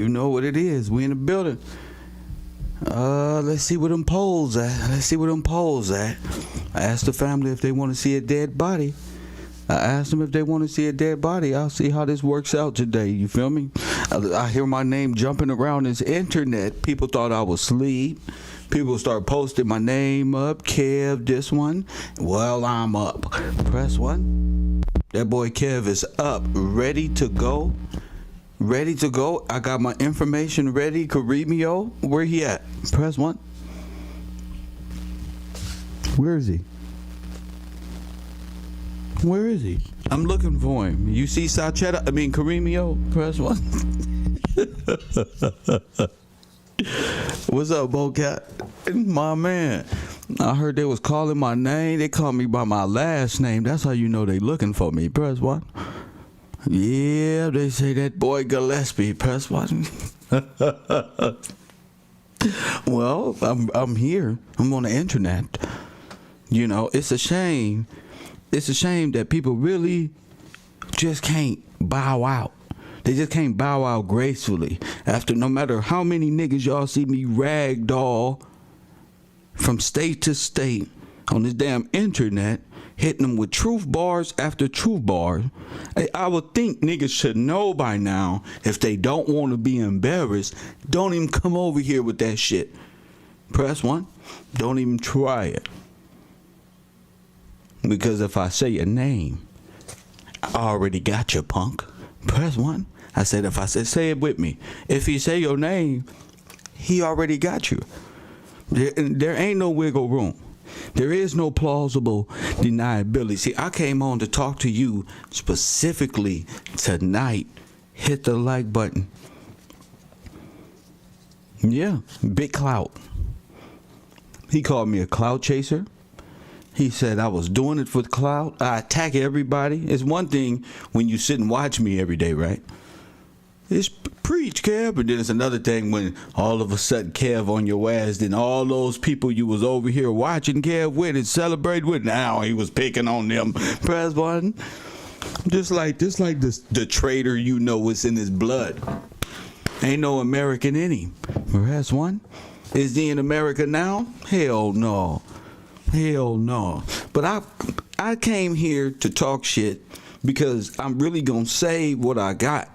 You know what it is. We in the building. Let's see where them polls at. I asked the family if they want to see a dead body. I asked them if they want to see a dead body. I'll see how this works out today. You feel me? I hear my name jumping around this internet. People thought I was asleep. People start posting my name up. Kev, this one. Well, I'm up. Press 1. That boy Kev is up, ready to go. Ready to go. I got my information ready. Kuriemeo, where he at? Press 1. Where is he? Where is he? I'm looking for him. You see Kuriemeo? Press 1. What's up, Bocat? My man. I heard they was calling my name. They call me by my last name. That's how you know they looking for me. Press 1. Yeah, they say that boy Gillespie. Press 1. Well, I'm here. I'm on the internet. You know, it's a shame. It's a shame that people really just can't bow out. They just can't bow out gracefully. After no matter how many niggas y'all see me ragdoll from state to state on this damn internet, hitting them with truth bars after truth bars. I would think niggas should know by now, if they don't want to be embarrassed, don't even come over here with that shit. Press 1. Don't even try it. Because if I say your name, I already got you, punk. Press 1. I said, if I said, say it with me. If he say your name, he already got you. There ain't no wiggle room. There is no plausible deniability. See, I came on to talk to you specifically tonight. Hit the like button. Yeah, big clout. He called me a clout chaser. He said I was doing it for the clout. I attack everybody. It's one thing when you sit and watch me every day, right? It's preach, Kev. But then it's another thing when all of a sudden Kev on your ass, then all those people you was over here watching Kev with and celebrate with, now he was picking on them. Press 1. Just like the traitor, you know what's in his blood. Ain't no American in him. Press 1. Is he in America now? Hell no. Hell no. But I came here to talk shit because I'm really gonna save what I got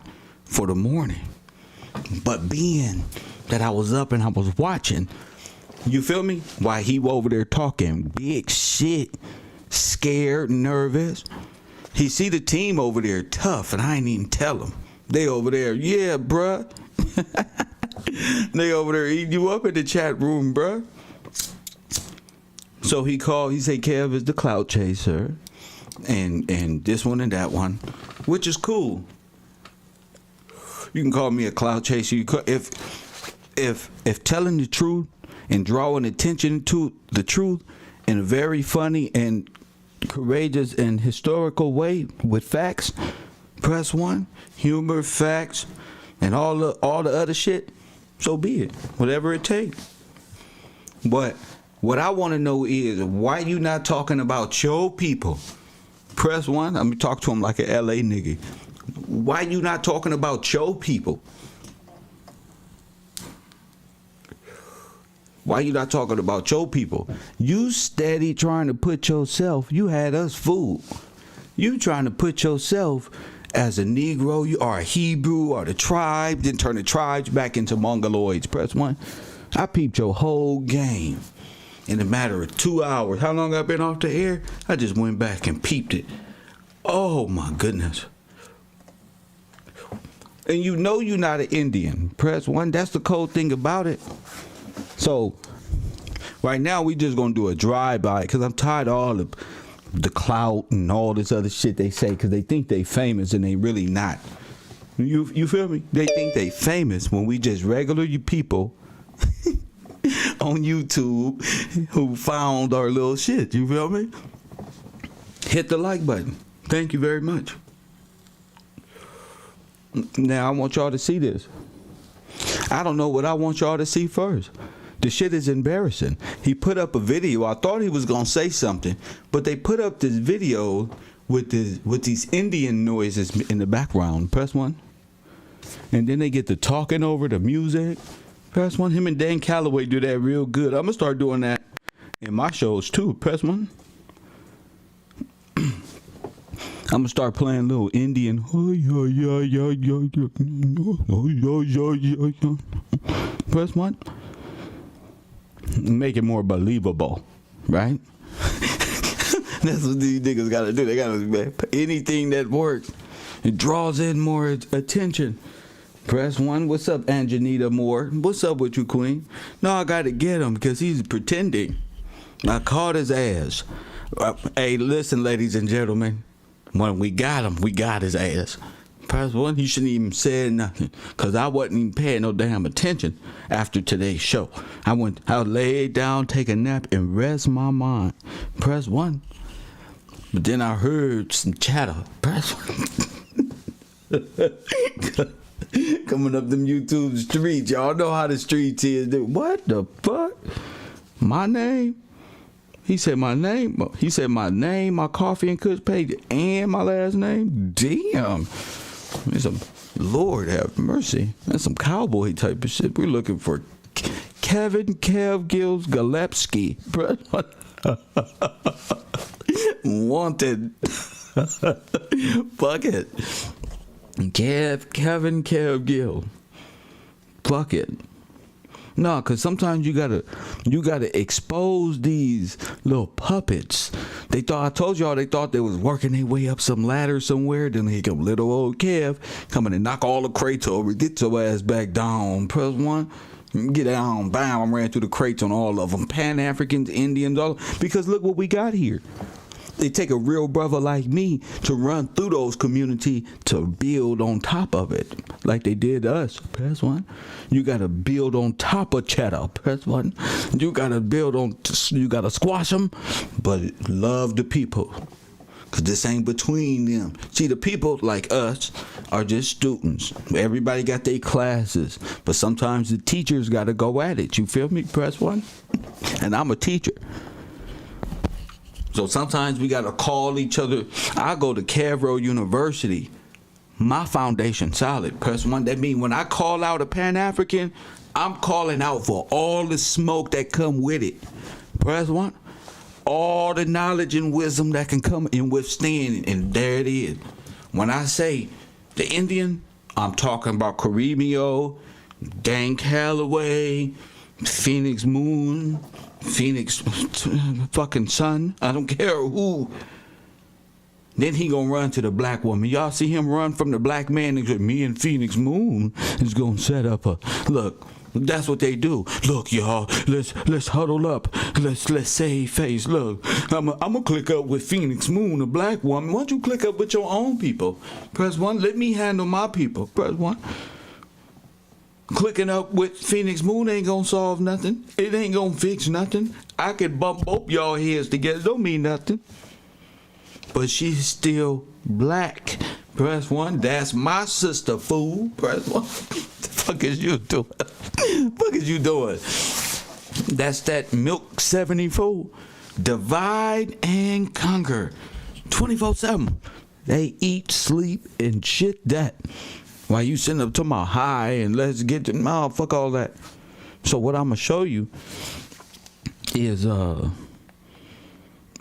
for the morning. But being that I was up and I was watching, you feel me? While he over there talking big shit, scared, nervous. He see the team over there tough, and I ain't even tell him. They over there, yeah, bruh. They over there eating you up in the chat room, bruh. So he said Kev is the clout chaser, and this one and that one, which is cool. You can call me a clout chaser. If telling the truth and drawing attention to the truth in a very funny and courageous and historical way with facts, press 1. Humor, facts, and all the other shit, so be it. Whatever it takes. But what I want to know is, why you not talking about your people? Press 1. I'm talk to him like an LA nigga. Why you not talking about your people? Why you not talking about your people? You steady trying to put yourself, you had us fooled. You trying to put yourself as a Negro, you are a Hebrew or the tribe, then turn the tribes back into Mongoloids. Press 1. I peeped your whole game in a matter of 2 hours. How long I've been off the air? I just went back and peeped it. Oh my goodness. And you know you're not an Indian. Press 1. That's the cold thing about it. So right now we just gonna do a drive-by because I'm tired of all the clout and all this other shit they say, because they think they famous and they really not. You feel me? They think they famous when we just regular people on YouTube who found our little shit. You feel me? Hit the like button. Thank you very much. Now I want y'all to see this. I don't know what I want y'all to see first. The shit is embarrassing. He put up a video. I thought he was gonna say something, but they put up this video with these Indian noises in the background. Press 1. and then they get to talking over the music. Press 1. Him and Dan Calloway do that real good. I'm gonna start doing that in my shows too. Press 1. I'm gonna start playing little Indian. Press 1. Make it more believable, right? That's what these niggas gotta do. They gotta anything that works. It draws in more attention. Press 1. What's up, Anjanita Moore? What's up with you, Queen? No, I gotta get him because he's pretending. I caught his ass. Hey, listen, ladies and gentlemen. When we got him, we got his ass. Press 1. He shouldn't even say nothing because I wasn't even paying no damn attention after today's show. I laid down, take a nap, and rest my mind. Press 1. But then I heard some chatter. Press 1. Coming up them YouTube streets. Y'all know how the streets is. Dude. What the fuck? My name? He said my name. He said my name, my coffee and kush page, and my last name. Damn. That's some Lord have mercy. That's some cowboy type of shit. We're looking for Kevin Kev Gills Galepsky. Wanted. Fuck it. Kevin Kev Gill. Fuck it. No, because sometimes you gotta expose these little puppets. I told y'all they thought they was working their way up some ladder somewhere. Then here come little old Kev coming and knock all the crates over. Get your ass back down. Press 1. Get down. Bam. I ran through the crates on all of them. Pan-Africans, Indians, all. Because look what we got here. It take a real brother like me to run through those community to build on top of it, like they did us. Press 1. You gotta build on top of cheddar. Press 1. You gotta squash them, but love the people, cause this ain't between them. See, the people like us are just students. Everybody got their classes, but sometimes the teachers gotta go at it. You feel me? Press 1. And I'm a teacher. So sometimes we gotta call each other. I go to Cairo University. My foundation solid. Press 1. That means when I call out a Pan-African, I'm calling out for all the smoke that come with it. Press 1. All the knowledge and wisdom that can come and withstand. And there it is. When I say the Indian, I'm talking about Kuriemeo, Dan Calloway, Phoenix Moon, Phoenix fucking Sun. I don't care who. Then he gonna run to the black woman. Y'all see him run from the black man and me and Phoenix Moon is gonna set up a look. That's what they do. Look, y'all, let's huddle up. Let's save face. Look, I'm gonna click up with Phoenix Moon, a black woman. Why don't you click up with your own people? Press 1. Let me handle my people. Press 1. Clicking up with Phoenix Moon ain't gonna solve nothing. It ain't gonna fix nothing. I could bump both y'all heads together. Don't mean nothing. But she's still black. Press 1. That's my sister, fool. Press 1. The fuck is you doing? Fuck is you doing? That's that Milk 74. Divide and conquer. 24/7. They eat, sleep, and shit that. While you sitting up to my high and let's get to fuck all that. So what I'm gonna show you is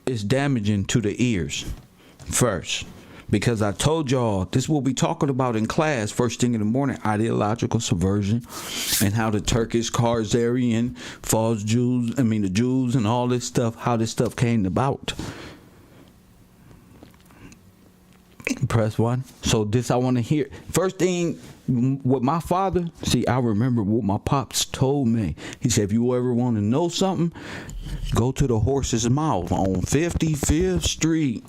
it's damaging to the ears first, because I told y'all this will be talking about in class first thing in the morning, ideological subversion, and how the Turkish Kharzarian false Jews, the Jews and all this stuff, how this stuff came about. Press 1. So this I want to hear. First thing, with my father, see, I remember what my pops told me. He said, if you ever want to know something, go to the horse's mouth on 55th Street.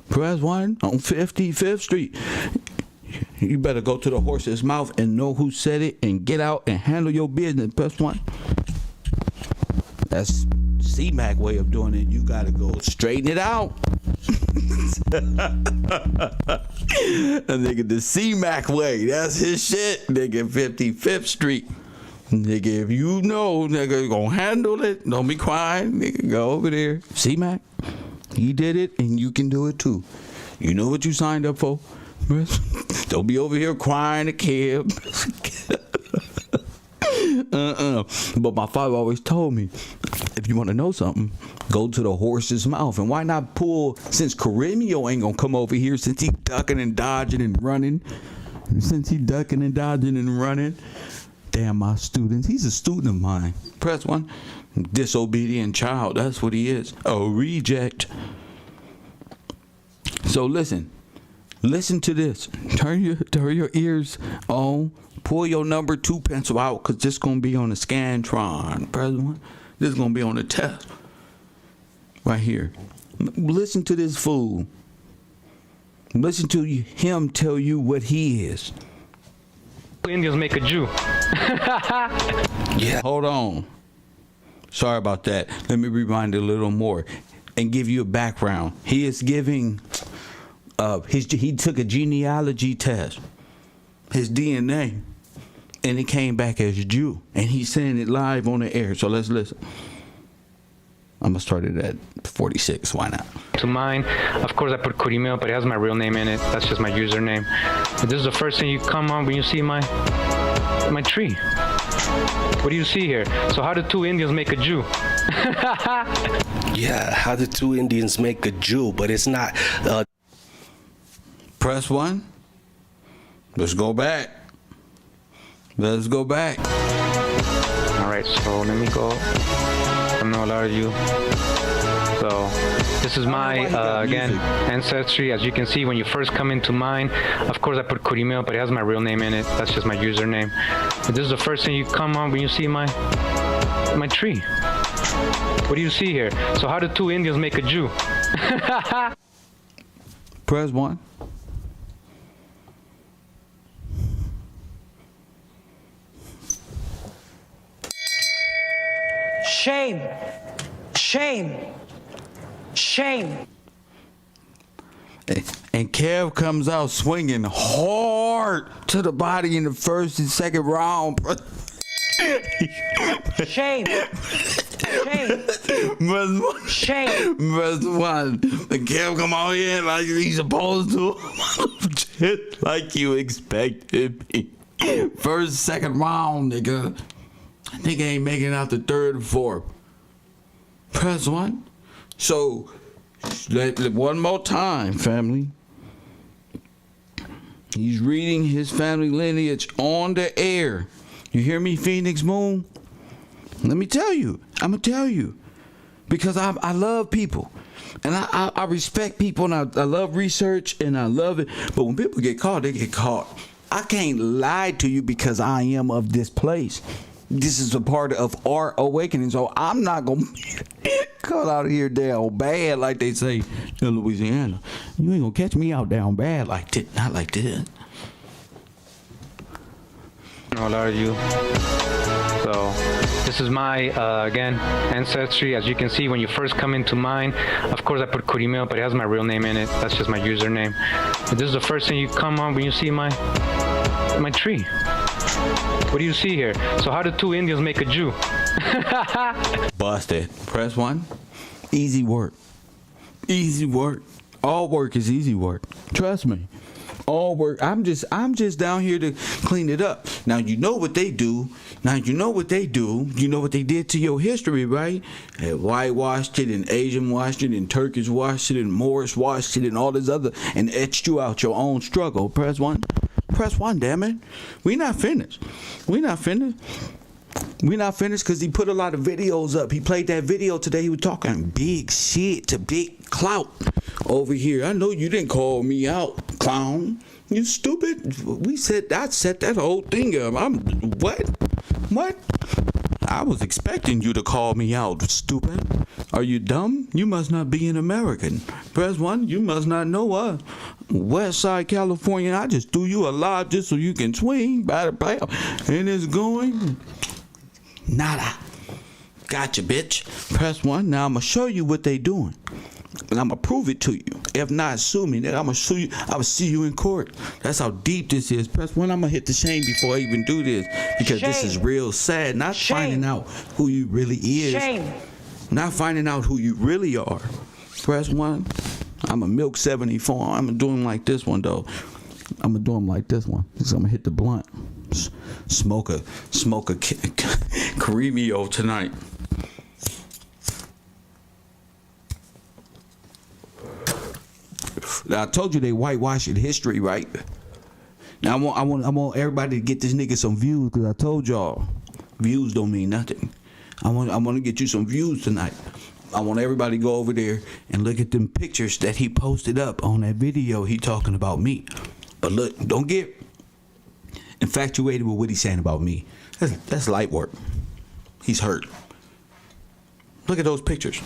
Press 1 on 55th Street. You better go to the horse's mouth and know who said it and get out and handle your business. Press 1. That's C-Mac way of doing it. You got to go straighten it out. A nigga, the C-Mac way. That's his shit. Nigga, 55th Street. Nigga, if you know, nigga, gonna handle it. Don't be crying. Nigga, go over there. C-Mac, he did it and you can do it too. You know what you signed up for? Don't be over here crying a kid. But my father always told me, if you want to know something, go to the horse's mouth. And why not pull, since Kuriemeo ain't gonna come over here, since he ducking and dodging and running, damn, my students, he's a student of mine. Press 1. Disobedient child, that's what he is, a reject. So listen to this. Turn your ears on. Pull your number 2 pencil out, because this going to be on the Scantron. Press 1. This is going to be on the test. Right here. Listen to this fool. Listen to him tell you what he is. Indians make a Jew. Yeah. Hold on. Sorry about that. Let me rewind it a little more and give you a background. He is giving, he took a genealogy test, his DNA, and it came back as Jew. And he's saying it live on the air. So let's listen. I'm going to start it at 46. Why not? To mine, of course, I put Kuriemeo, but it has my real name in it. That's just my username. But this is the first thing you come on when you see my tree. What do you see here? So how did 2 Indians make a Jew? Yeah, how did 2 Indians make a Jew? But it's not. Press 1. Let's go back. Let's go back. All right, so let me go. I know a lot of you. So this is my, again, ancestry. As you can see, when you first come into mine, of course I put Kuriemeo, but it has my real name in it. That's just my username. But this is the first thing you come on when you see my tree. What do you see here? So how did 2 Indians make a Jew? Press 1. Shame. Shame. Shame. And Kev comes out swinging hard to the body in the first and second round. Shame. Shame. Shame. Press 1. And Kev come out here like he's supposed to. Just like you expected me. First, second round, nigga. Nigga ain't making out the third or fourth. Press 1. So, one more time, family. He's reading his family lineage on the air. You hear me, Phoenix Moon? Let me tell you. I'm going to tell you. Because I love people. And I respect people, and I love research, and I love it. But when people get caught, they get caught. I can't lie to you because I am of this place. This is a part of our awakening, so I'm not gonna cut out of here down bad like they say in Louisiana. You ain't gonna catch me out down bad like this, not like this. I know a lot of you. So this is my, again, ancestry. As you can see, when you first come into mine, of course I put Kuriemeo, but it has my real name in it. That's just my username. But this is the first thing you come on when you see my tree. What do you see here? So how did 2 Indians make a Jew? Busted. Press 1. Easy work. Easy work. All work is easy work. Trust me. All work. I'm just down here to clean it up. Now you know what they do. You know what they did to your history, right? They whitewashed it, and Asian washed it, and Turkish washed it, and Moorish washed it, and all this other, and etched you out your own struggle. Press 1. Press 1, damn it. We not finished. We not finished because he put a lot of videos up. He played that video today. He was talking big shit to big clout over here. I know you didn't call me out, clown. You stupid. I set that whole thing up. What? I was expecting you to call me out, stupid. Are you dumb? You must not be an American. Press 1, you must not know us. West Side California, I just threw you a lob just so you can swing. And it's going nada. Gotcha, bitch. Press 1. Now I'm going to show you what they doing. And I'm going to prove it to you. If not, sue me. Nigga, I'm going to sue you. I will see you in court. That's how deep this is. Press 1. I'm going to hit the shame before I even do this. Because this is real sad. Not finding out who you really is. Shame. Not finding out who you really are. Press 1. I'm a milk 74. I'm doing like this one, though. I'm gonna do them like this one. So I'm gonna hit the blunt. Smoke a Kuriemeo tonight. Now, I told you they whitewashing history, right? Now I want everybody to get this nigga some views, because I told y'all views don't mean nothing. I want to get you some views tonight. I want everybody to go over there and look at them pictures that he posted up on that video he talking about me. But look, don't get infatuated with what he's saying about me. That's light work. He's hurt. Look at those pictures.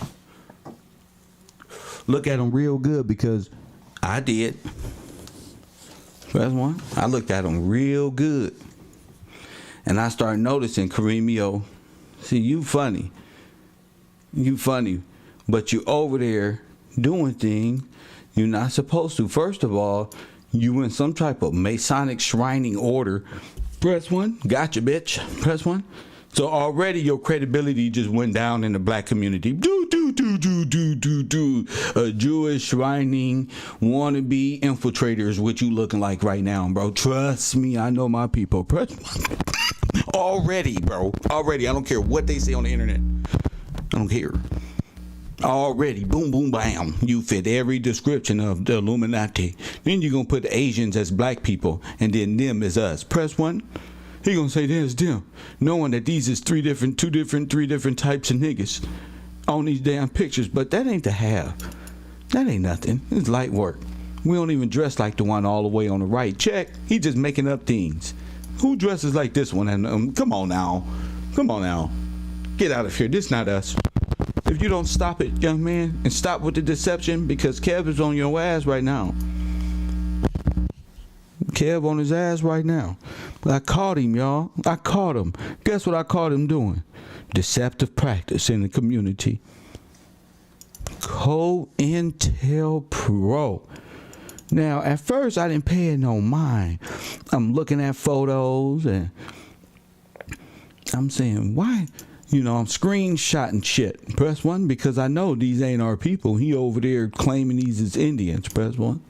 Look at them real good, because I did. That's one. I looked at them real good. And I started noticing, Kuriemeo, see, you funny. You funny. But you over there doing things you're not supposed to. First of all, you in some type of Masonic shrining order. Press one. Gotcha, bitch. Press one. So already your credibility just went down in the black community. A Jewish shrining wannabe infiltrators, what you looking like right now, bro. Trust me, I know my people. Already, bro. Already. I don't care what they say on the internet. I don't care. Already, boom, boom, bam. You fit every description of the Illuminati. Then you're going to put the Asians as black people, and then them as us. Press one. He gonna say there's them, knowing that these is three different types of niggas on these damn pictures. But that ain't the half. That ain't nothing. It's light work. We don't even dress like the one all the way on the right. Check. He just making up things. Who dresses like this one? And come on now, get out of here. This not us. If you don't stop it, young man, and stop with the deception, because Kev is on your ass right now. Kev on his ass right now. But I caught him, y'all. I caught him. Guess what I caught him doing? Deceptive practice in the community. COINTEL Pro. Now, at first, I didn't pay it no mind. I'm looking at photos and I'm saying, why? You know, I'm screenshotting shit. Press one, because I know these ain't our people. He over there claiming these is Indians. Press one.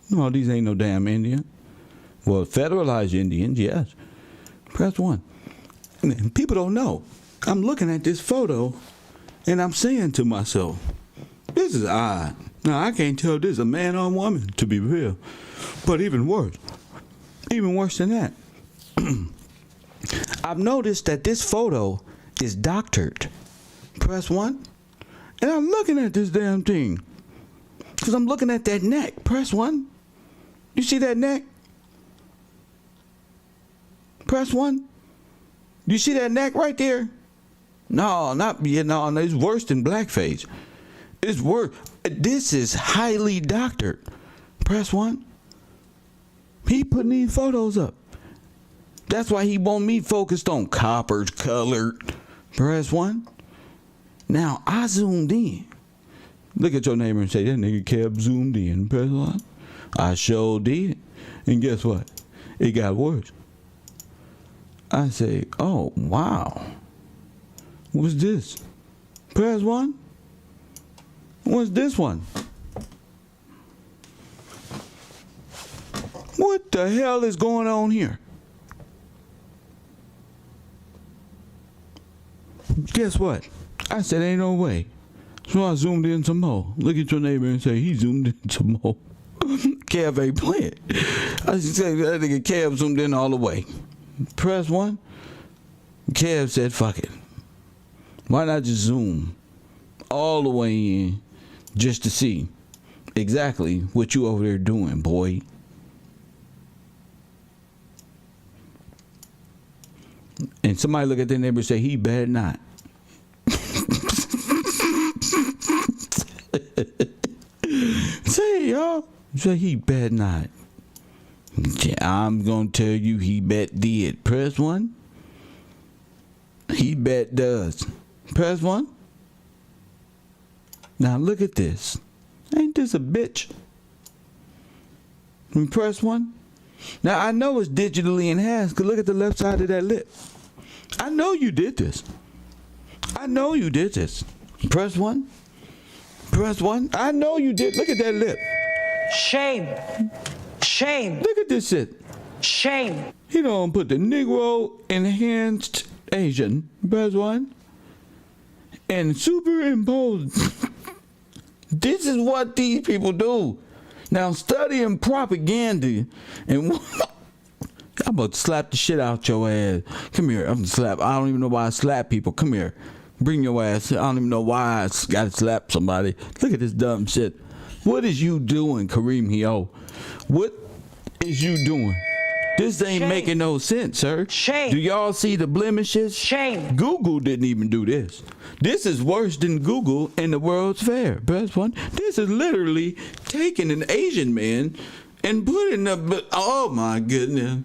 No, these ain't no damn Indian. Well, federalized Indians, yes. Press one. And people don't know. I'm looking at this photo, and I'm saying to myself, this is odd. Now, I can't tell this is a man or woman, to be real. But even worse than that, I've noticed that this photo is doctored. Press one. And I'm looking at this damn thing, because I'm looking at that neck. Press one. You see that neck? Press one. You see that neck right there? No, it's worse than blackface. It's worse. This is highly doctored. Press one. He putting these photos up. That's why he want me focused on copper colored. Press one. Now I zoomed in. Look at your neighbor and say, that nigga kept zoomed in. Press one. I sure did. And guess what? It got worse. I say, oh, wow. What's this? Press one. What's this one? What the hell is going on here? Guess what? I said, ain't no way. So I zoomed in some more. Look at your neighbor and say, he zoomed in some more. Kev ain't playing. I said, that nigga Kev zoomed in all the way. Press one. Kev said, fuck it. Why not just zoom all the way in just to see exactly what you over there doing, boy? And somebody look at their neighbor and say, he better not. Say, y'all. Say, he better not. I'm gonna tell you, he bet did. Press one. He bet does. Press one. Now look at this. Ain't this a bitch? And press one. Now I know it's digitally enhanced, because look at the left side of that lip. I know you did this. I know you did this. Press one. Press one. I know you did. Look at that lip. Shame. Shame. Look at this shit. Shame. He don't put the Negro enhanced Asian, press 1, and superimpose. This is what these people do. Now studying propaganda and I'm about to slap the shit out your ass. Come here, I'm gonna slap. I don't even know why I slap people. Come here. Bring your ass. I don't even know why I gotta slap somebody. Look at this dumb shit. What is you doing, Kuriemeo? What is you doing? This ain't making no sense, sir. Shame. Do y'all see the blemishes? Shame. Google didn't even do this. This is worse than Google in the World's Fair. Press 1. This is literally taking an Asian man and putting the. Oh my goodness.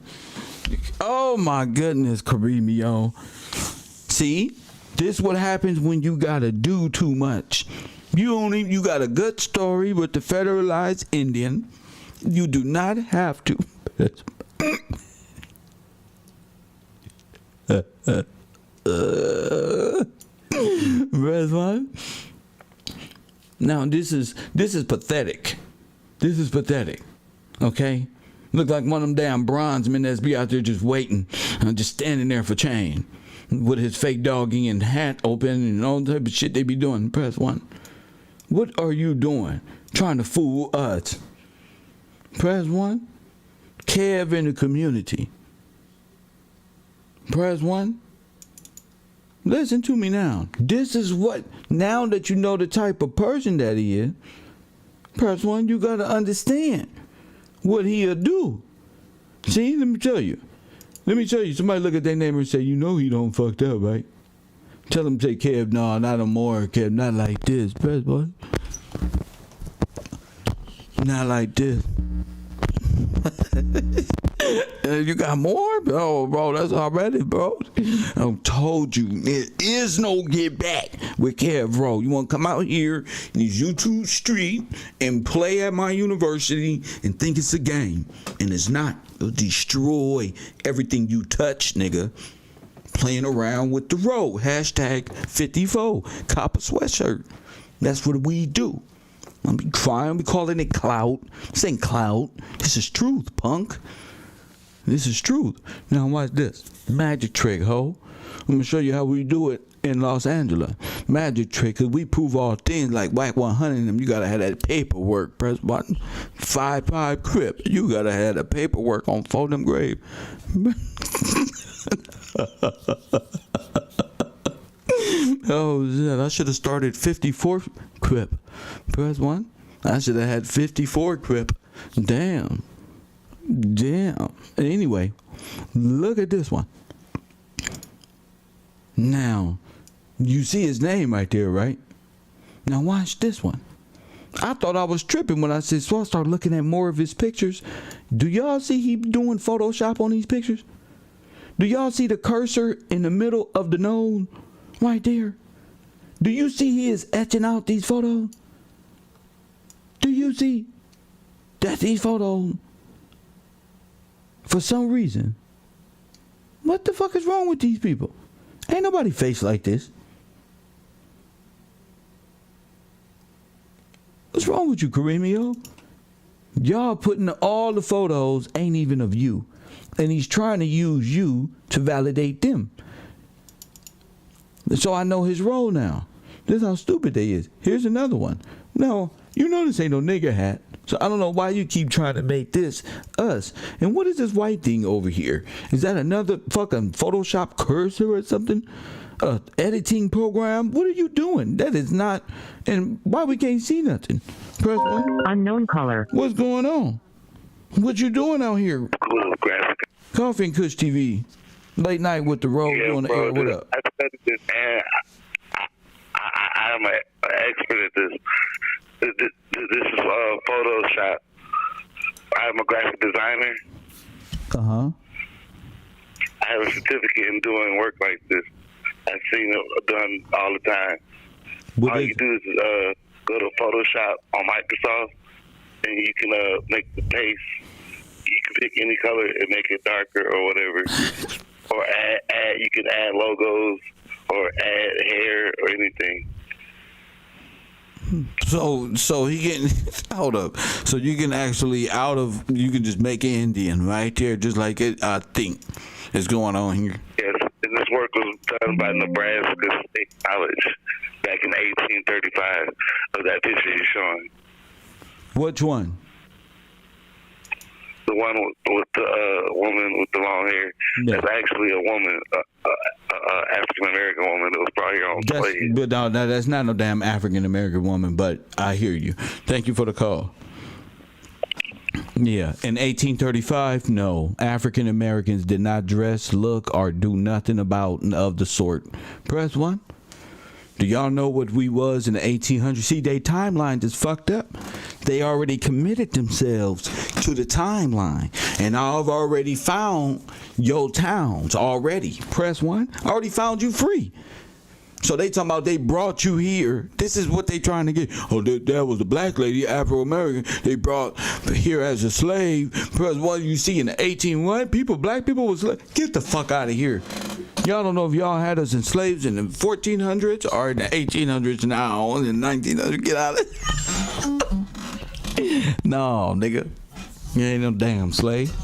Oh my goodness, Kuriemeo. See, this what happens when you gotta do too much. You got a good story with the federalized Indian. You do not have to. Press 1. Now this is pathetic. This is pathetic. Okay? Look like one of them damn bronze men that's be out there just waiting, just standing there for change, with his fake doggy and hat open and all type of shit they be doing. Press 1. What are you doing? Trying to fool us. Press 1. Kev in the community. Press 1. Listen to me now. This is what, now that you know the type of person that he is, press 1, you got to understand what he'll do. See, let me tell you. Somebody look at their neighbor and say, you know he don't fucked up, right? Tell him, say, Kev, no, not no more, Kev, not like this. Press 1. Not like this. You got more? Oh, bro, that's already, bro. I told you, there is no get back with Kev, bro. You want to come out here in these YouTube street and play at my university and think it's a game. And it's not. It'll destroy everything you touch, nigga. Playing around with the road. Hashtag 54. Copper sweatshirt. That's what we do. I'm crying. We calling it clout. This ain't clout. This is truth, punk. This is truth. Now watch this. Magic trick, ho. I'm going to show you how we do it in Los Angeles. Magic trick, because we prove all things like Whack 100 and them. You got to have that paperwork. Press button. 5-5 Crip. You got to have the paperwork on Fold'em Grave. Oh, shit. I should have started 54 Crip. Press 1. I should have had 54 Crip. Damn. Anyway, look at this one. Now, you see his name right there, right? Now watch this one. I thought I was tripping when I said, so I started looking at more of his pictures. Do y'all see he doing Photoshop on these pictures? Do y'all see the cursor in the middle of the nose right there? Do you see he is etching out these photos? Do you see that these photos, for some reason, what the fuck is wrong with these people? Ain't nobody face like this. What's wrong with you, Kuriemeo? Y'all putting all the photos ain't even of you. And he's trying to use you to validate them. So I know his role now. This is how stupid they is. Here's another one. Now, you know this ain't no nigger hat. So I don't know why you keep trying to make this us. And what is this white thing over here? Is that another fucking Photoshop cursor or something? Editing program? What are you doing? That is not. And why we can't see nothing? Press 1. Unknown caller. What's going on? What you doing out here? Cool graphic. Coffee and Kush TV. Late night with the road on the air. What up? I studied this, and I'm an expert at this. This is Photoshop. I'm a graphic designer. Uh-huh. I have a certificate in doing work like this. I've seen it done all the time. All you do is go to Photoshop on Microsoft, and you can make the paste. You can pick any color and make it darker or whatever. Or add. You can add logos or add hair or anything. So he can hold up. So you can actually you can just make an Indian right there, just like it. I think is going on here. Yes, and this work was done by Nebraska State College back in 1835. Of that picture you're showing. Which one? The one with the woman with the long hair. Yeah. That's actually a woman, African American woman that was probably here on slave. But no, that's not no damn African American woman. But I hear you. Thank you for the call. Yeah, in 1835, no, African Americans did not dress, look, or do nothing of the sort. Press 1. Do y'all know what we was in the 1800s? See, their timeline is fucked up. They already committed themselves to the timeline. And I've already found your towns already. Press 1. I already found you free. So they talking about they brought you here. This is what they trying to get. Oh, that was a black lady, Afro-American. They brought here as a slave. Press 1, you see in the 1800s, black people was slaves. Get the fuck out of here. Y'all don't know if y'all had us in slaves in the 1400s or in the 1800s now, in the 1900s. Get out of it. No, nigga. You ain't no damn slave.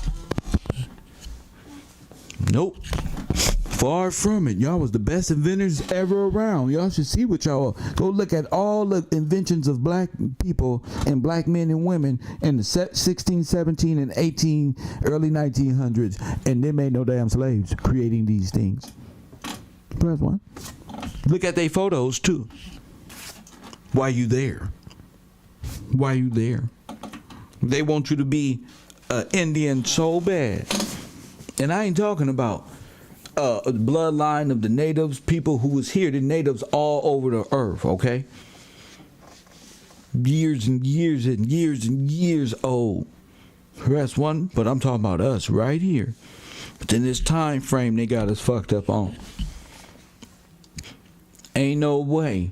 Nope. Far from it. Y'all was the best inventors ever around. Y'all should see what y'all... Go look at all the inventions of black people and black men and women in the 16, 17, and 18, early 1900s. And they made no damn slaves creating these things. Press 1. Look at their photos, too. Why you there? Why you there? They want you to be an Indian so bad. And I ain't talking about... bloodline of the natives, people who was here, the natives all over the earth, okay? Years and years and years and years old. Press 1, but I'm talking about us right here. But in this time frame, they got us fucked up on. Ain't no way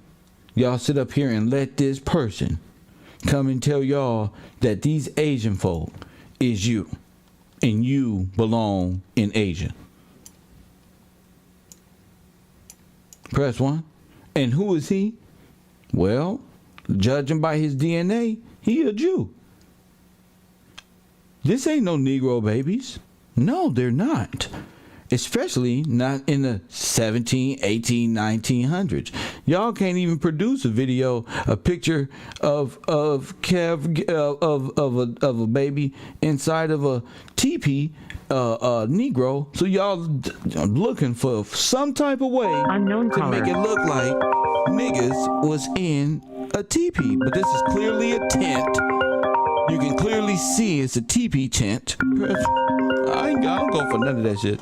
y'all sit up here and let this person come and tell y'all that these Asian folk is you, and you belong in Asia. Press 1. And who is he? Well, judging by his DNA, he a Jew. This ain't no Negro babies. No, they're not. Especially not in the 17, 18, 1900s. Y'all can't even produce a picture of a baby inside of a teepee, Negro. So y'all looking for some type of way to make it look like niggas was in a teepee. But this is clearly a tent. You can clearly see it's a teepee tent. I don't go for none of that shit.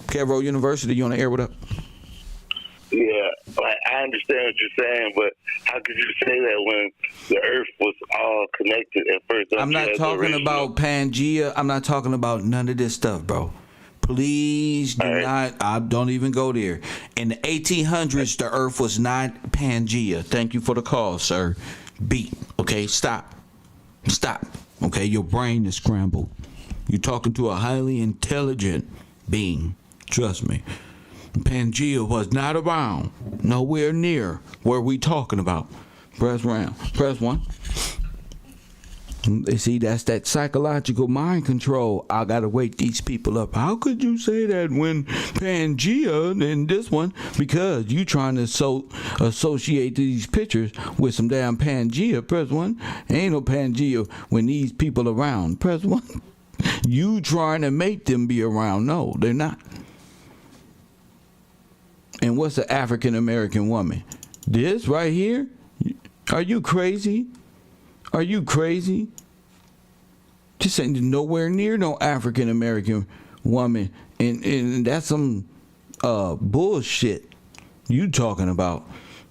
Kharzarian University, you on the air? What up? Yeah, I understand what you're saying, but how could you say that when the Earth was all connected at first? I'm not talking about Pangea. I'm not talking about none of this stuff, bro. Please do not. Don't even go there. In the 1800s, the Earth was not Pangea. Thank you for the call, sir. Beat. Okay, stop. Okay, your brain is scrambled. You're talking to a highly intelligent being. Trust me. Pangea was not around. Nowhere near where we talking about. Press 1. See, that's that psychological mind control. I gotta wake these people up. How could you say that when Pangea and this one? Because you trying to associate these pictures with some damn Pangea. Press 1. Ain't no Pangea when these people around. Press 1. You trying to make them be around. No, they're not. And what's an African American woman? This right here? Are you crazy? Are you crazy? This ain't nowhere near no African American woman. And that's some bullshit you talking about.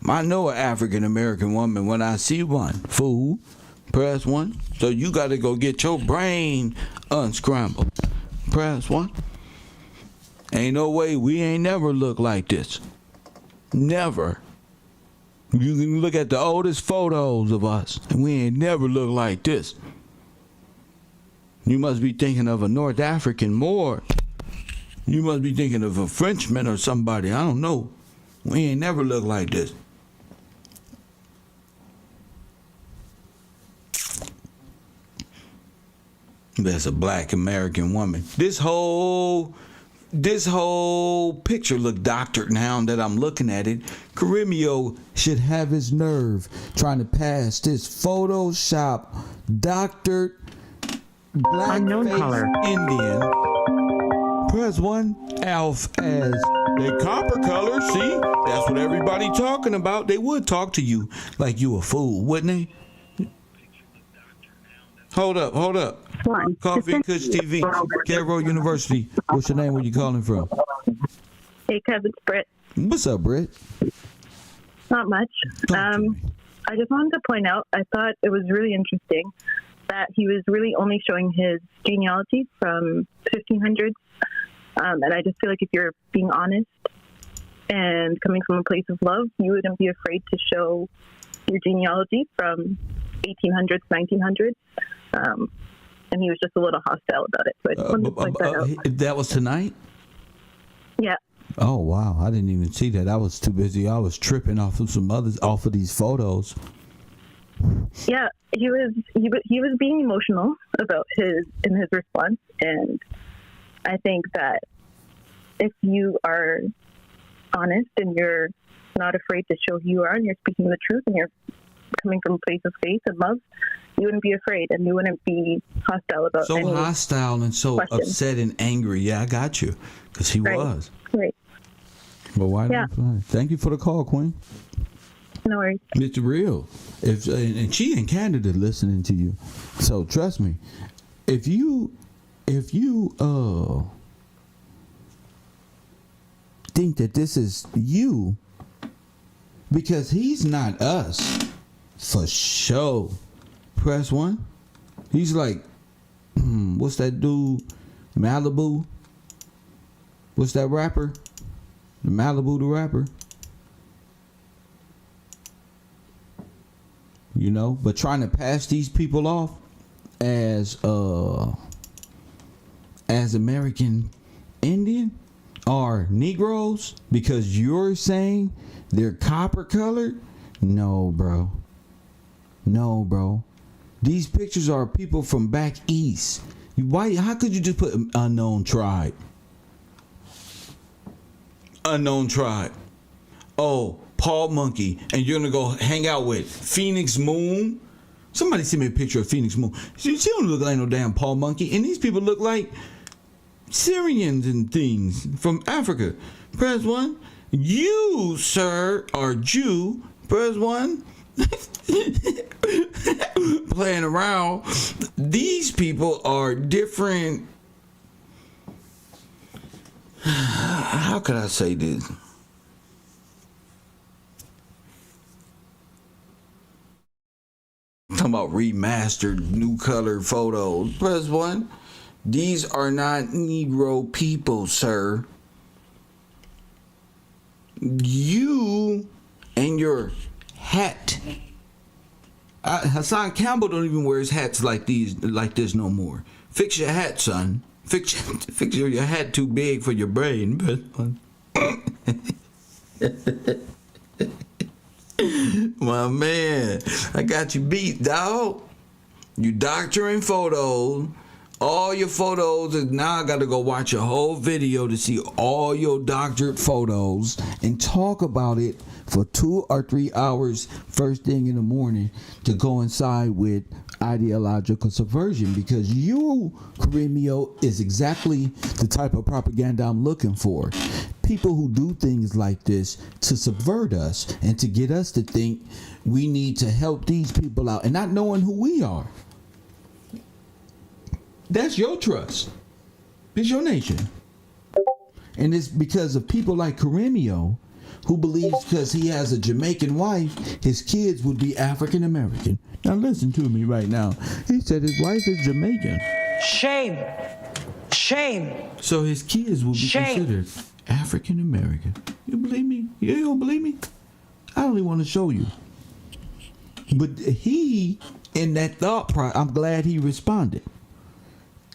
I know an African American woman when I see one. Fool. Press 1. So you got to go get your brain unscrambled. Press 1. Ain't no way we ain't never looked like this. Never. You can look at the oldest photos of us, and we ain't never looked like this. You must be thinking of a North African Moor. You must be thinking of a Frenchman or somebody. I don't know. We ain't never looked like this. That's a black American woman. This whole picture look doctored now that I'm looking at it. Kuriemeo should have his nerve trying to pass this Photoshop doctored blackface Indian. Press 1 Alf as they copper color. See, that's what everybody talking about. They would talk to you like you a fool, wouldn't they? Hold up. Coffee and Kush TV, Cairo University. What's your name? Where you calling from? Hey, Kev, it's Britt. What's up, Britt? Not much. I just wanted to point out, I thought it was really interesting that he was really only showing his genealogy from 1500s. And I just feel like if you're being honest and coming from a place of love, you wouldn't be afraid to show your genealogy from 1800s, 1900s. And he was just a little hostile about it. So I just wanted to point that out. That was tonight? Yeah. Oh, wow. I didn't even see that. I was too busy. I was tripping off of these photos. Yeah, he was being emotional about his response, and I think that if you are honest and you're not afraid to show who you are and you're speaking the truth and you're coming from a place of faith and love, you wouldn't be afraid and you wouldn't be hostile about so any hostile and so question. Upset and angry. Yeah, I got you, because he was. Right. Well, why not fly? Thank you for the call, Queen. No worries. It's real. And she in Canada listening to you. So trust me, if you think that this is you, because he's not us, for sure. Press 1. He's like, what's that dude? Malibu. What's that rapper? The Malibu, the rapper. You know, but trying to pass these people off as American Indian or Negroes because you're saying they're copper colored? No, bro. These pictures are people from back east. Why? How could you just put unknown tribe? Unknown tribe. Oh, Paul Monkey, and you're gonna go hang out with Phoenix Moon? Somebody send me a picture of Phoenix Moon. She don't look like no damn Paul Monkey, and these people look like Syrians and things from Africa. Press 1. You, sir, are Jew. Press 1. Playing around. These people are different. How could I say this? Talking about remastered, new color photos. Press 1. These are not Negro people, sir. You and your hat. Hassan Campbell don't even wear his hats like this no more. Fix your hat, son. Fix your hat too big for your brain. My man, I got you beat, dog. You doctoring photos. All your photos, and now I got to go watch a whole video to see all your doctored photos and talk about it for 2 or 3 hours first thing in the morning to coincide with ideological subversion, because you, Kuriemeo, is exactly the type of propaganda I'm looking for. People who do things like this to subvert us and to get us to think we need to help these people out and not knowing who we are. That's your trust. It's your nation. And it's because of people like Kuriemeo, who believes because he has a Jamaican wife, his kids would be African American. Now listen to me right now. He said his wife is Jamaican. Shame. Shame. So his kids will be considered African American. You believe me? You don't believe me? I only want to show you. But he, in that thought process, I'm glad he responded.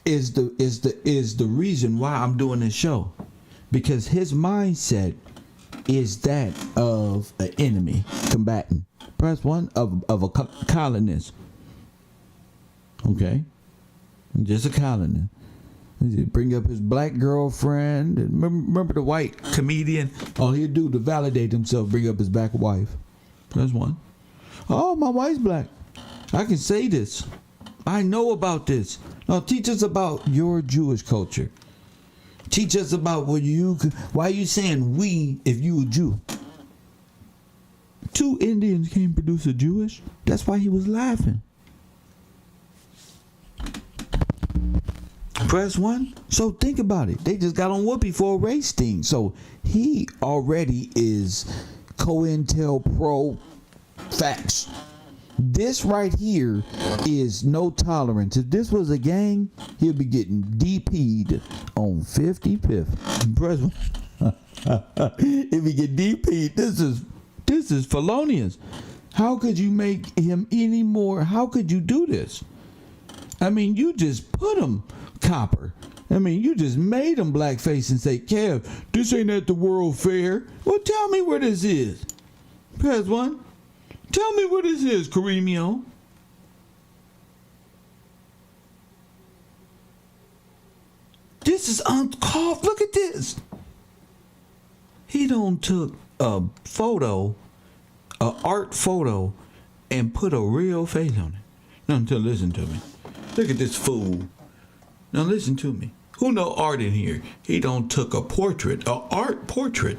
Is the reason why I'm doing this show. because his mindset is that of an enemy combatant. Press 1 of a colonist. Okay, just a colonist. Bring up his black girlfriend. Remember the white comedian? All he'd do to validate himself, bring up his black wife. That's one. Oh, my wife's black. I can say this. I know about this. Now teach us about your Jewish culture. Teach us about why are you saying we if you a Jew? 2 Indians can't produce a Jewish. That's why he was laughing. Press 1. So think about it. They just got on Whoopi for a race thing. So he already is COINTELPRO facts. This right here is no tolerance. If this was a gang, he'll be getting DP'd on 55th. Press 1. If he get DP'd, this is felonious. How could you make him any more? How could you do this? I mean, you just put him copper. I mean, you just made him blackface and say, Kev, this ain't at the World Fair. Well, tell me where this is. Press 1. Tell me where this is, Kuriemeo. This is uncalled. Look at this. He don't took a photo, a art photo, and put a real face on it. Now, listen to me. Look at this fool. Now listen to me. Who know art in here? He don't took a portrait, a art portrait,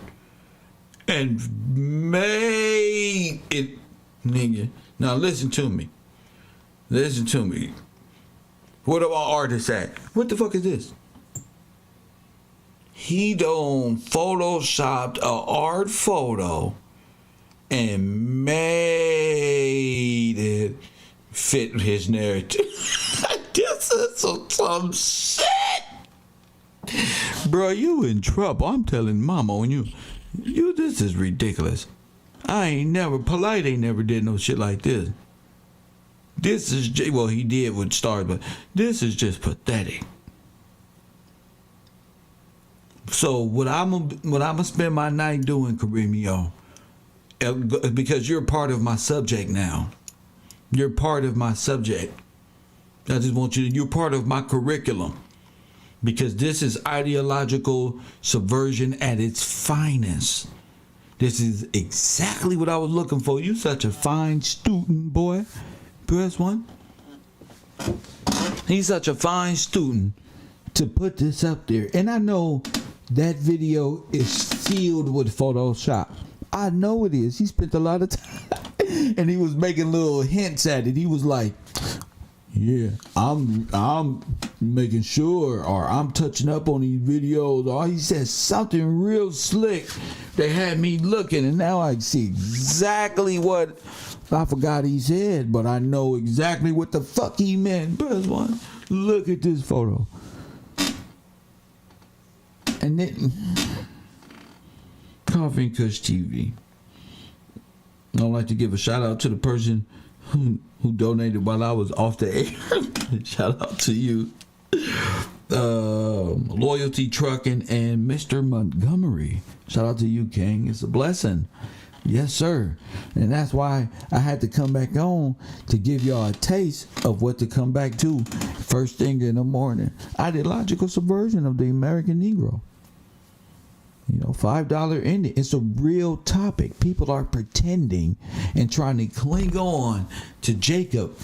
and made it, nigga. Now listen to me. Listen to me. What are our artists at? What the fuck is this? He don't photoshopped a art photo and made it fit his narrative. This is some shit. Bro, you in trouble. I'm telling mama on you. This is ridiculous. Polite ain't never did no shit like this. This is, well, he did with stars, but this is just pathetic. So what I'm gonna spend my night doing, Kuriemeo, because you're part of my subject now. You're part of my subject. I just want you're part of my curriculum. Because this is ideological subversion at its finest. This is exactly what I was looking for. You such a fine student, boy. Press 1. He's such a fine student to put this up there. And I know that video is filled with Photoshop. I know it is. He spent a lot of time. And he was making little hints at it. He was like, yeah, I'm making sure, or I'm touching up on these videos, or he said something real slick that had me looking, and now I see exactly what I forgot he said, but I know exactly what the fuck he meant. Press 1. Look at this photo. And then Coffee and Kush TV. I'd like to give a shout out to the person who donated while I was off the air. Shout out to you. Loyalty Trucking and Mr. Montgomery. Shout out to you, King. It's a blessing. Yes, sir. And that's why I had to come back on to give y'all a taste of what to come back to first thing in the morning. Ideological subversion of the American Negro. You know, $5 Indian. It's a real topic. People are pretending and trying to cling on to Jacob.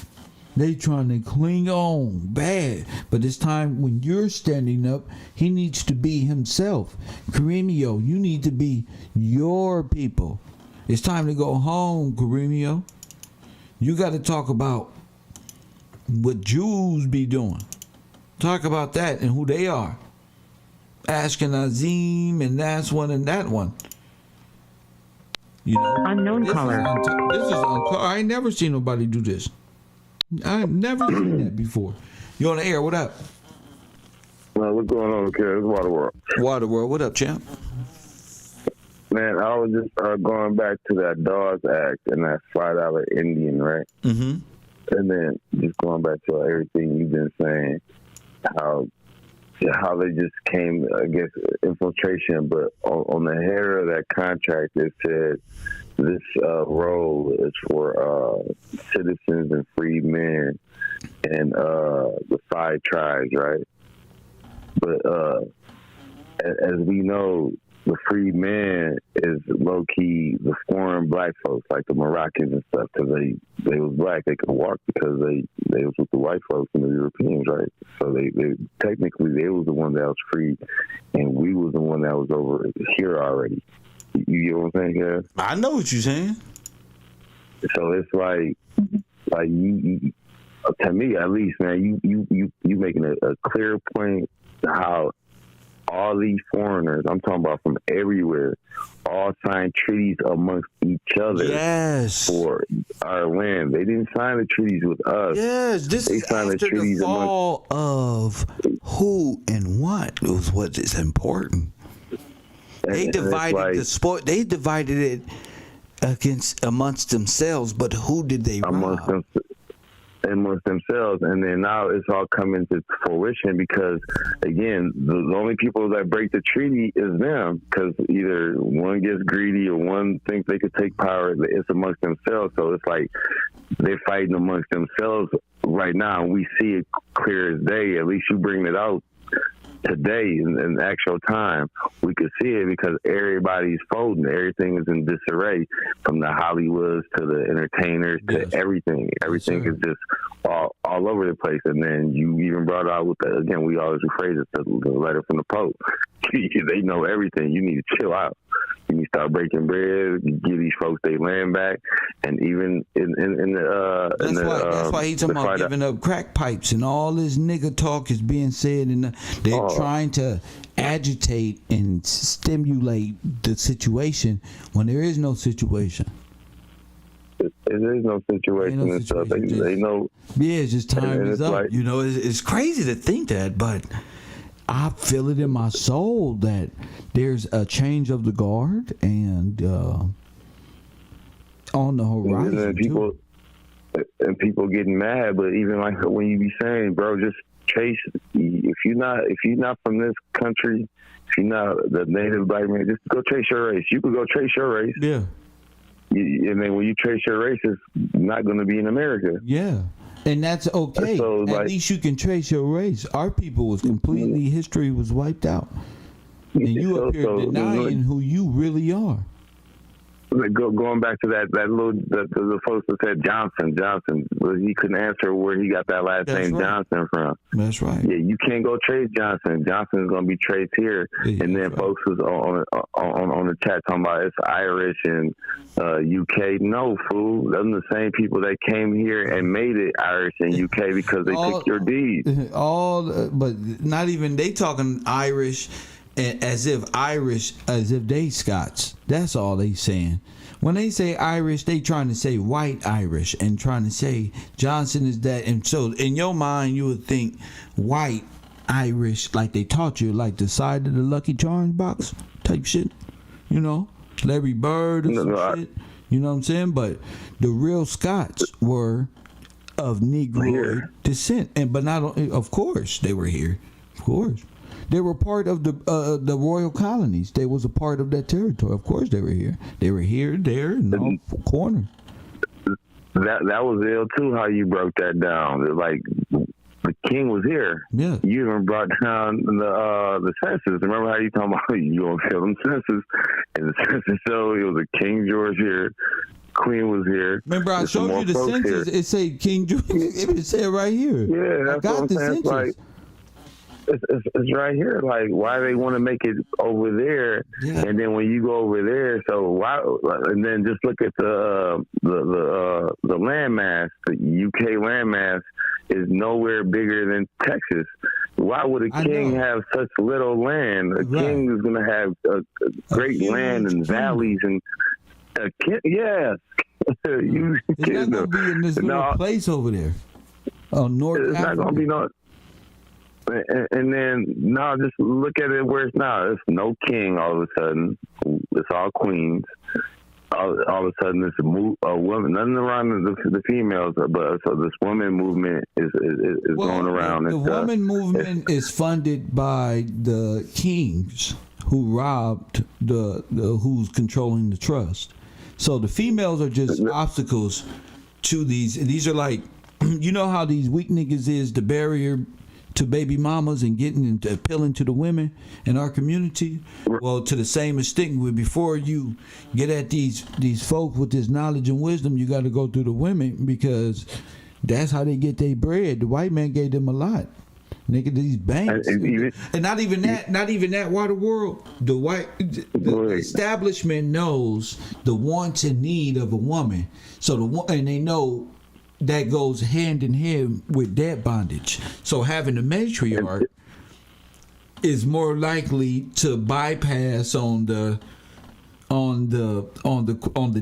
They trying to cling on bad. But it's time when you're standing up, he needs to be himself. Kuriemeo, you need to be your people. It's time to go home, Kuriemeo. You got to talk about what Jews be doing. Talk about that and who they are. Ashkenazim and that's one and that one. You know, unknown caller. This is I ain't never seen nobody do this. I've never seen that before. You on the air? What up? What's going on, kid? It's Waterworld. Waterworld, what up, champ? Man, I was just going back to that Dawes Act and that $5 Indian, right? And then just going back to everything you've been saying, how how they just came against infiltration, but on the header of that contract, it said this role is for citizens and free men and the 5 tribes, right? But as we know, the free man is low key the foreign black folks, like the Moroccans and stuff, because they was black. They could walk because they was with the white folks and the Europeans, right? So they technically they was the one that was free, and we was the one that was over here already. You get what I'm saying? Yeah. I know what you're saying. So it's like you to me at least, man. You making a clear point how all these foreigners, I'm talking about from everywhere, all signed treaties amongst each other. Yes. For our land. They didn't sign the treaties with us. Yes, this they is signed after the fall of who and what was what is important. They divided the sport. They divided it amongst themselves, but who did they rob? Amongst themselves, and then now it's all coming to fruition because, again, the only people that break the treaty is them, because either one gets greedy or one thinks they could take power. It's amongst themselves, so it's like they're fighting amongst themselves right now, and we see it clear as day. At least you bring it out today in actual time, we could see it because everybody's folding. Everything is in disarray, from the Hollywoods to the entertainers to everything. Everything is just all over the place. And then you even brought out with the, again, we always rephrase it, the letter from the Pope. They know everything. You need to chill out. You need to start breaking bread, give these folks their land back, and even in the that's why he's talking about giving up crack pipes and all this nigga talk is being said, and they're trying to agitate and stimulate the situation when there is no situation. There is no situation and stuff. They know. Yeah, it's just time is up. Like, it's crazy to think that, but I feel it in my soul that there's a change of the guard and on the horizon. And people getting mad, but even like when you be saying, bro, just chase. If you're not from this country, if you're not the native black man, just go trace your race. You could go trace your race. Yeah. And then when you trace your race, it's not going to be in America. Yeah. And that's okay. So, at least you can trace your race. Our people was completely, history was wiped out. And you up here denying who you really are. Going back to the folks that said Johnson, he couldn't answer where he got that last name Johnson from. That's right. Yeah, you can't go trace Johnson. Johnson is going to be traced here. Yeah, and then folks was on the chat talking about it's Irish and UK. No, fool. Those are the same people that came here and made it Irish and UK because they took your deeds. But not even they talking Irish. As if they Scots. That's all they saying. When they say Irish, they trying to say white Irish and trying to say Johnson is that. And so in your mind, you would think white Irish, like they taught you, like the side of the Lucky Charms box type shit. Larry Bird or some shit. You know what I'm saying? But the real Scots were of Negroid descent, but not. Of course, they were here. Of course. They were part of the royal colonies. They was a part of that territory. Of course, they were here. They were here, there, in all corners. That was ill too. How you broke that down? Like the king was here. Yeah. You even brought down the census. Remember how you talking about you gonna kill them census? And the census showed it was a King George here. Queen was here. Remember, I showed you the census. Here. It said King George. It said right here. Yeah, that's what I'm saying. It's like, it's right here. Like, why they want to make it over there, and then when you go over there, so why? And then just look at the landmass. The UK landmass is nowhere bigger than Texas. Why would a king have such little land? A king is going to have a great land and valleys and yes. It's not going to be in this little place over there. North It's Africa. not going to be no. And then now just look at it where it's now. It's no king all of a sudden. It's all queens. all of a sudden this a woman, nothing around the females, but so this woman movement is going around. The woman movement is funded by the kings who robbed the who's controlling the trust. So the females are just obstacles to these. These are like, you know how these weak niggas is the barrier to baby mamas and getting into appealing to the women in our community. Well, to the same extent, before you get at these folk with this knowledge and wisdom, you got to go through the women, because that's how they get their bread. The white man gave them a lot. Nigga, these banks, and not even that. Water world, the establishment knows the wants and need of a woman. So and they know that goes hand in hand with debt bondage. So having a matriarch is more likely to bypass on the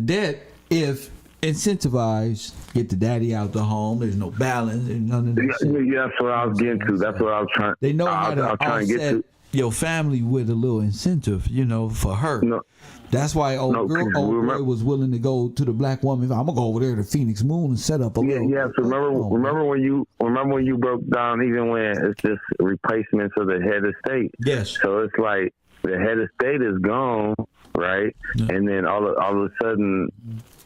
debt if incentivized, get the daddy out the home. There's no balance. There's none of that shit. Yeah, that's what I was getting to. That's what I was trying. They know how to offset your family with a little incentive, for her. No. That's why old girl was willing to go to the black woman. I'm gonna go over there to Phoenix Moon and set up a little. Yeah. So remember when you broke down, even when it's just replacements of the head of state. Yes. So it's like the head of state is gone, right? Yeah. And then all of a sudden,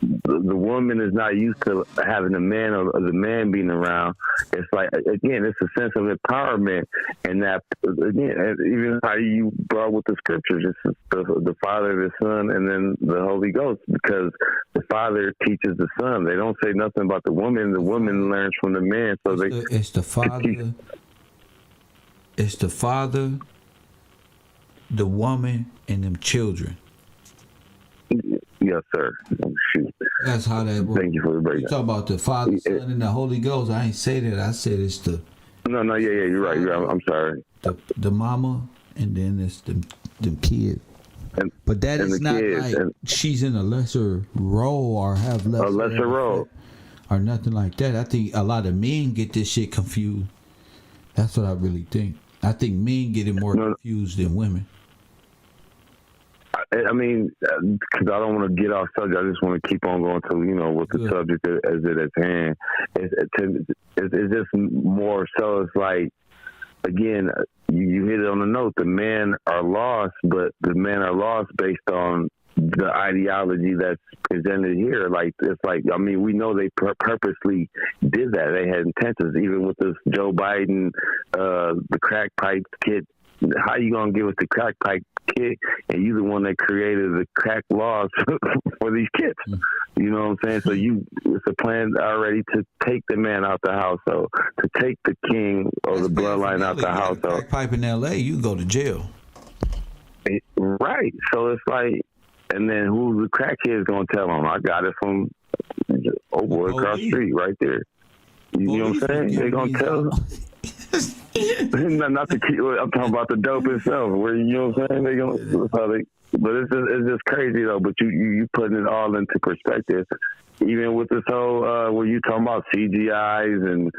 the woman is not used to having a man or the man being around. It's like, again, it's a sense of empowerment, and that, again, even how you brought with the scriptures, it's the Father, the Son, and then the Holy Ghost, because the Father teaches the Son. They don't say nothing about the woman. The woman learns from the man. So it's the Father. It's the Father, the woman, and them children. Yes, sir. Shoot. That's how that works. Thank you for the breakdown. You talk about the Father, Son, and the Holy Ghost. I ain't say that. I said it's the... No, yeah, you're right. I'm sorry. The mama, and then it's them kids. But that is not like she's in a lesser role or have a lesser role. Or nothing like that. I think a lot of men get this shit confused. That's what I really think. I think men get it more confused than women. I mean, because I don't want to get off subject. I just want to keep on going to, what the subject is at hand. It's just more so. It's like, again, you hit it on the note. The men are lost, but the men are lost based on the ideology that's presented here. Like, it's like, I mean, we know they purposely did that. They had intentions, even with this Joe Biden, the crack pipe kid. How you gonna give us the crack pipe kid, and you the one that created the crack laws for these kids? You know what I'm saying? So it's a plan already to take the man out the household, to take the king or the bloodline out the household. Crack pipe in L.A., you go to jail. Right. So it's like, and then who's the crackhead gonna tell them? I got it from old boy across the street right there. You know what I'm saying? They gonna tell them. Not the key. I'm talking about the dope itself. Where you know what I'm saying? They gonna, but it's just crazy though. But you putting it all into perspective. Even with this whole where you talking about CGIs and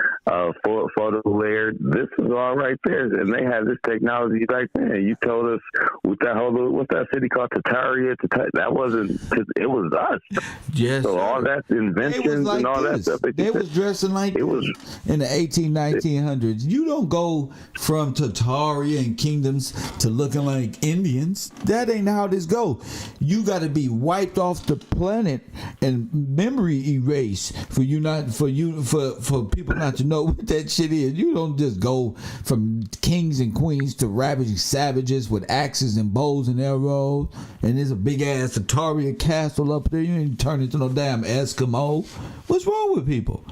photo layer, this is all right there, and they had this technology back then. You told us with that whole what's that city called, Tataria? That wasn't. It was us. Yes. So all that inventions and all that stuff. They was dressing like it was in the 1900s. You don't go from Tataria and kingdoms to looking like Indians. That ain't how this go. You got to be wiped off the planet and memory erase for people not to know what that shit is. You don't just go from kings and queens to ravaging savages with axes and bows and arrows, and there's a big ass Tataria castle up there. You ain't turn into no damn Eskimo. What's wrong with people?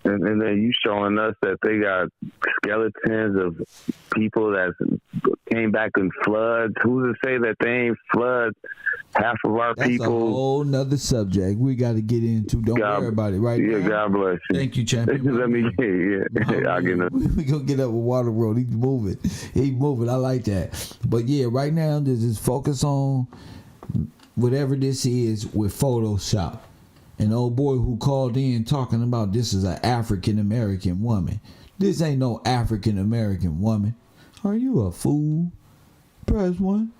And then you showing us that they got skeletons of people that came back in floods. Who's to say that they ain't flood half of our people? That's a whole nother subject we got to get into. Don't worry about it right now. God bless you. Thank you, champion. Let me I'll get up. We gonna get up with Water World. He's moving. I like that. But yeah, right now there's just focus on whatever this is with Photoshop. An old boy who called in talking about this is an African American woman. This ain't no African American woman. Are you a fool? Press 1.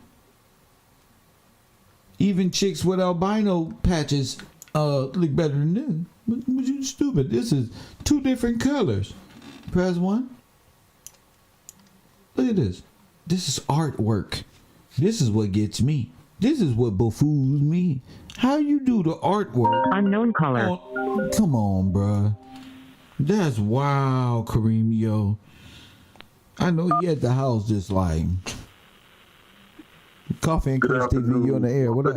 Even chicks with albino patches look better than this. But you stupid. This is 2 different colors. Press 1. Look at this. This is artwork. This is what gets me. This is what befools me. How you do the artwork? Unknown color. Oh, come on, bruh. That's wild, Kuriemeo. I know you at the house just like Coffee and Chris TV, you on the air. What up?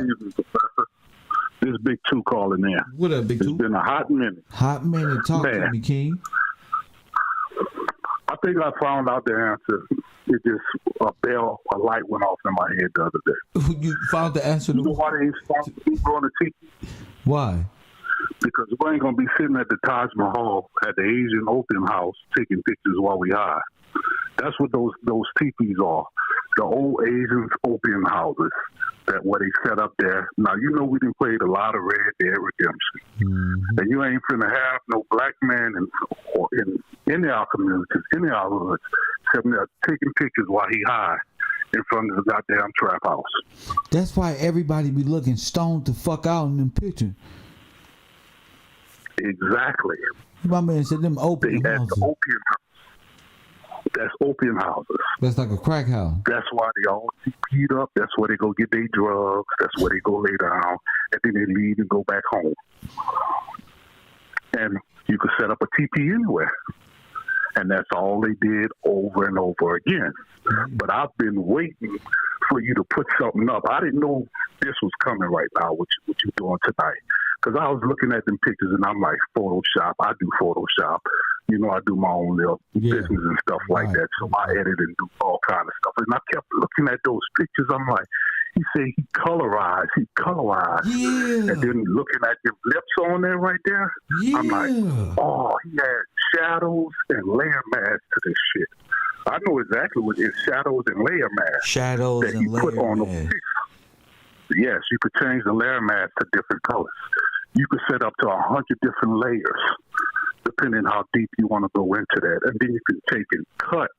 This Big Two calling in. What up, Big Two? It's been a hot minute. Hot minute. Talk to me, King. I think I found out the answer. It just a light went off in my head the other day. You found the answer? You know why they ain't starting to keep going to teach? Why? Because we ain't gonna be sitting at the Taj Mahal at the Asian Opium House taking pictures while we high. That's what those teepees are. The old Asian opium houses that where they set up there. Now you know we done played a lot of Red Dead Redemption, and you ain't finna have no black man in any of our communities, any of our hoods, sitting there taking pictures while he high in front of the goddamn trap house. That's why everybody be looking stoned the fuck out in them pictures. Exactly. My man said them opium houses. The opium house. That's opium houses. That's like a crack house. That's why they all heat up. That's where they go get their drugs. That's where they go lay down. And then they leave and go back home. And you could set up a teepee anywhere. And that's all they did over and over again. But I've been waiting for you to put something up. I didn't know this was coming right now, what you're doing tonight. Because I was looking at them pictures and I'm like, Photoshop. I do Photoshop. You know, I do my own little business and stuff like that. So I edit and do all kind of stuff. And I kept looking at those pictures. I'm like, he said he colorized. Yeah. And then looking at the lips on there right there, I'm like, oh, he had shadows and layer masks to this shit. I know exactly what it's shadows and layer masks. Shadows that and he put layer on masks. Yes, you could change the layer mask to different colors. You could set up to 100 different layers, depending how deep you want to go into that. And then you can take and cut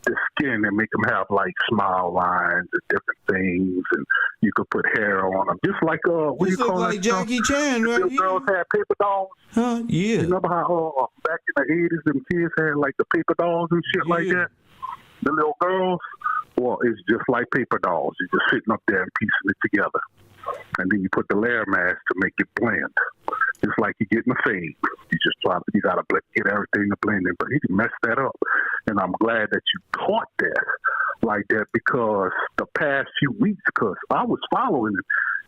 the skin and make them have like smile lines and different things. And you could put hair on them. Just like, what do you call like that Jackie stuff? Chan, right? The girls had paper dolls. Huh? Yeah. You remember how back in the 80s, them kids had like the paper dolls and shit like that? The little girls? Well, it's just like paper dolls. You're just sitting up there and piecing it together. And then you put the layer mask to make it blend. Just like you get in a fade. You got to get everything to blend in. But he messed that up. And I'm glad that you caught that like that because the past few weeks, because I was following it.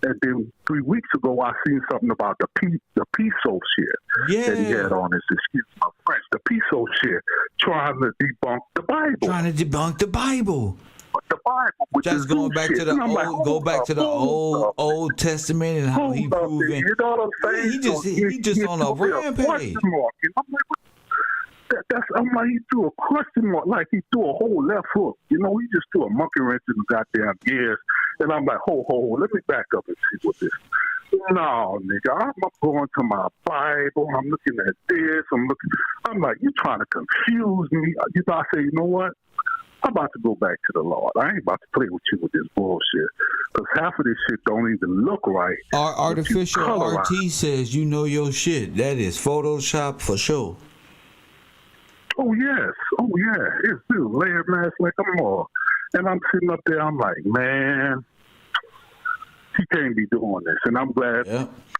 And then 3 weeks ago, I seen something about the peso shit that he had on his, excuse my French, the peso shit, trying to debunk the Bible. The Bible, just going back to the old, Old Testament and how he proven. You know what I'm saying? He just on a rampage. I'm like, he threw a question mark, like he threw a whole left hook. You know, he just threw a monkey wrench in the goddamn gears. And I'm like, ho, let me back up and see what this. No, nigga, I'm going to my Bible. I'm looking at this. I'm like, you're trying to confuse me. You know, I say, you know what? I'm about to go back to the Lord. I ain't about to play with you with this bullshit. Because half of this shit don't even look right. Our artificial RT says you know your shit. That is Photoshop for sure. Oh, yes. It's still layer mask like I'm all. And I'm sitting up there, I'm like, man, he can't be doing this. And I'm glad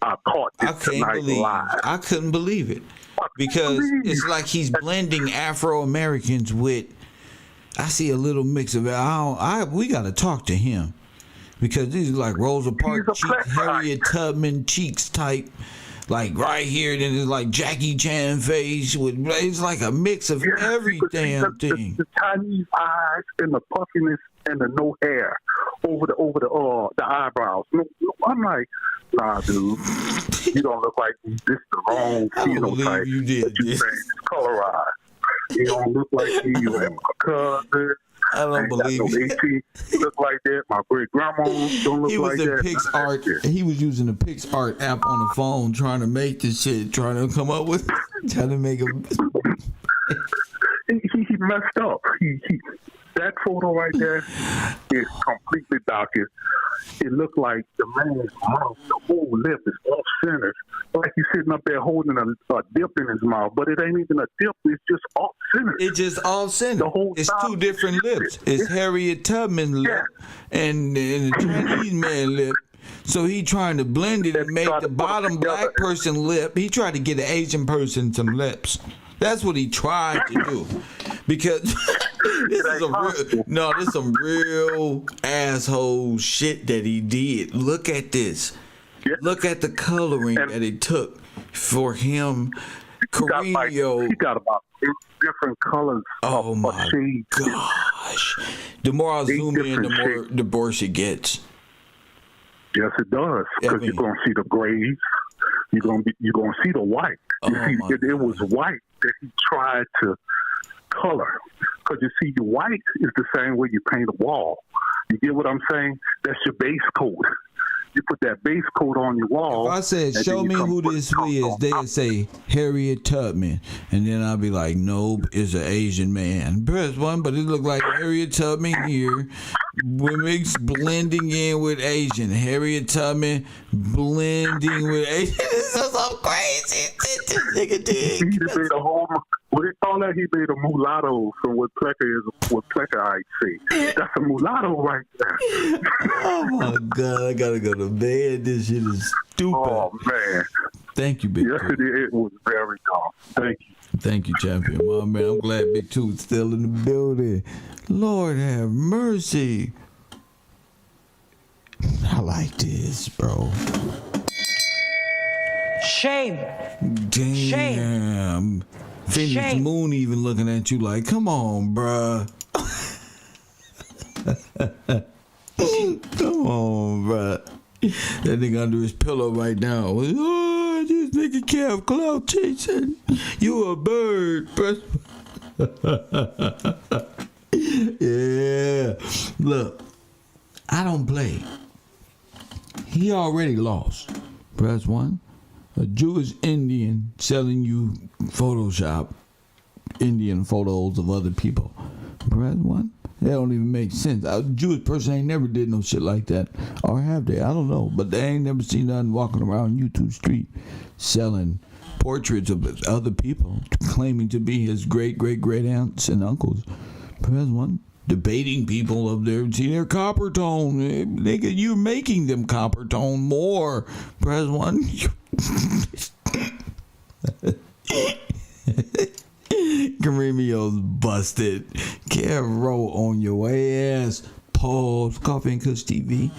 I caught this tonight live. I couldn't believe it. Because it's like he's blending Afro-Americans with, I see a little mix of it. We got to talk to him. Because these are like Rosa Parks, Harriet Tubman cheeks type. Like right here, then it's like Jackie Chan face. It's like a mix of every damn thing. The Chinese eyes and the puffiness and the no hair over the eyebrows. No, I'm like, nah, dude, you don't look like this. This the wrong phenotype. You did this. Colorized. You don't look like me. You have my cousin. I don't believe it. Look like that. My great grandma don't look like that. He was using the PixArt app on the phone trying to make this shit, trying to come up with, trying to make him. He messed up. That photo right there is completely darkened. it looked like the man's mouth, the whole lip is off center, like he's sitting up there holding a dip in his mouth, but it ain't even a dip. It's just off center. It's just off center. It's two different lips. It's Harriet Tubman lip and the Chinese man lip. So he trying to blend it and make the bottom black person lip. He tried to get an Asian person some lips. That's what he tried to do. Because this is some real asshole shit that he did. Look at this. Look at the coloring that it took for him. Kuriemeo. He got about 8 different colors. Oh my gosh. The more I zoom in, the worse it gets. Yes, it does. Because you're gonna see the grays. You're gonna see the white. It was white that he tried to color. Because you see, the white is the same way you paint a wall. You get what I'm saying? That's your base coat. You put that base coat on your wall. If I said, show me who this is, they'd say Harriet Tubman. And then I'd be like, nope, it's an Asian man. Press one, but it looked like Harriet Tubman here. Women's blending in with Asian. Harriet Tubman blending with Asian. This is so crazy. This nigga did. He made a whole... What they call that? He made a mulatto from what Plecker I see. That's a mulatto right there. Oh my God, I gotta go to bed. This shit is stupid. Oh man. Thank you, Big Two. Yes, it was very calm. Thank you. Thank you, champion. My man, I'm glad Big Two is still in the building. Lord have mercy. I like this, bro. Shame. Damn. Shame. Phoenix Moon even looking at you like, come on, bruh. Come on, bruh. That nigga under his pillow right now. Oh, this nigga can't have cloud chasing. You a bird, bruh. Yeah. Look, I don't play. He already lost. Press one. A Jewish Indian selling you Photoshop Indian photos of other people. Press one. That don't even make sense. A Jewish person ain't never did no shit like that. Or have they? I don't know. But they ain't never seen nothing walking around YouTube Street selling portraits of other people claiming to be his great aunts and uncles. Press one. Debating people of their copper tone. Nigga, you're making them copper tone more. Press one. Kurimeo's busted. Kev on your ass. Pause. Coffee and Kush TV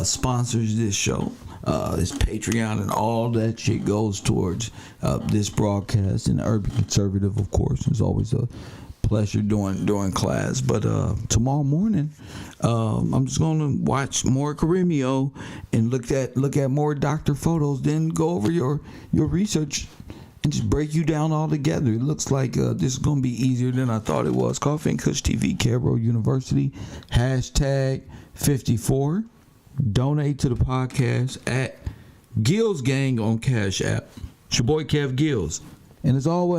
sponsors this show. It's Patreon and all that shit goes towards this broadcast. And the Urban Conservative, of course, is always a pleasure during class. But tomorrow morning, I'm just gonna watch more Kuriemeo and look at more doctor photos, then go over your research and just break you down all together. It looks like this is gonna be easier than I thought it was. Coffee and Kush TV, Cairo University, #54. Donate to the podcast at Gills Gang on Cash App. It's your boy Kev Gills, and as always,